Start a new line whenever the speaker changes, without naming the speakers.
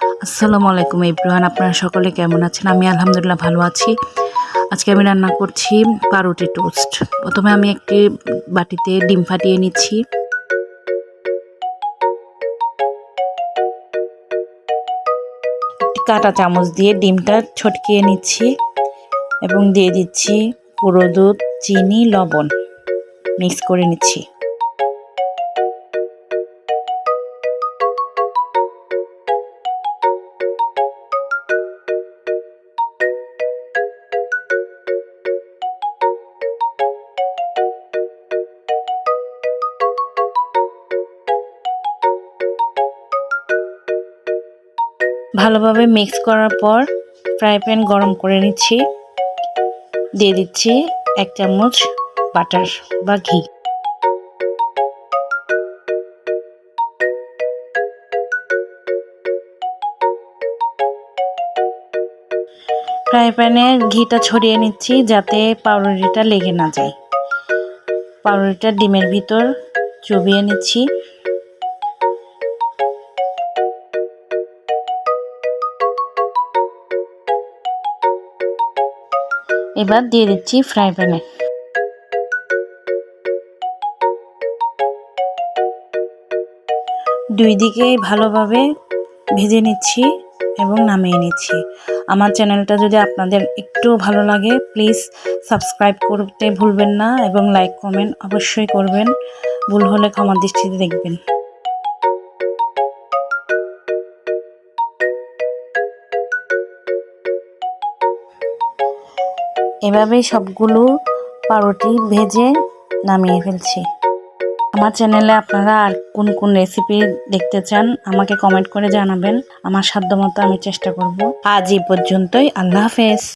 আসসালামু আলাইকুম এভরিওয়ান, আপনারা সকলে কেমন আছেন? আমি আলহামদুলিল্লাহ ভালো আছি। আজকে আমি রান্না করছি পাউরুটি টোস্ট। প্রথমে আমি একটি বাটিতে ডিম ফাটিয়ে নিচ্ছি। একটি কাঁটা চামচ দিয়ে ডিমটা ছটকিয়ে নিচ্ছি এবং দিয়ে দিচ্ছি গুঁড়ো দুধ, চিনি, লবণ মিক্স করে নিচ্ছি। ভালোভাবে মিক্স করার পর ফ্রাই প্যান গরম করে নিচ্ছি। দিয়ে দিচ্ছি 1 চামচ বাটার বা ঘি। ফ্রাই প্যানে ঘিটা ছড়িয়ে নিচ্ছি যাতে পাউরুটিটা লেগে না যায়। পাউরুটিটা ডিমের ভিতর চুবিয়ে নিচ্ছি। এবার দিয়ে দিচ্ছি ফ্রাই প্যানে। দুই দিকে ভালোভাবে ভেজে নিচ্ছি এবং নামিয়ে নিচ্ছি। আমার চ্যানেলটা যদি আপনাদের একটু ভালো লাগে প্লিজ সাবস্ক্রাইব করতে ভুলবেন না এবং লাইক কমেন্ট অবশ্যই করবেন। ভুল হলে ক্ষমার দৃষ্টিতে দেখবেন। এভাবেই সবগুলো পাউরুটি ভেজে নামিয়ে ফেলছি। আমার চ্যানেলে আপনারা আর কোন কোন রেসিপি দেখতে চান আমাকে কমেন্ট করে জানাবেন। আমার সাধ্যমতো আমি চেষ্টা করব। আজ এই পর্যন্তই। আল্লাহ হাফেজ।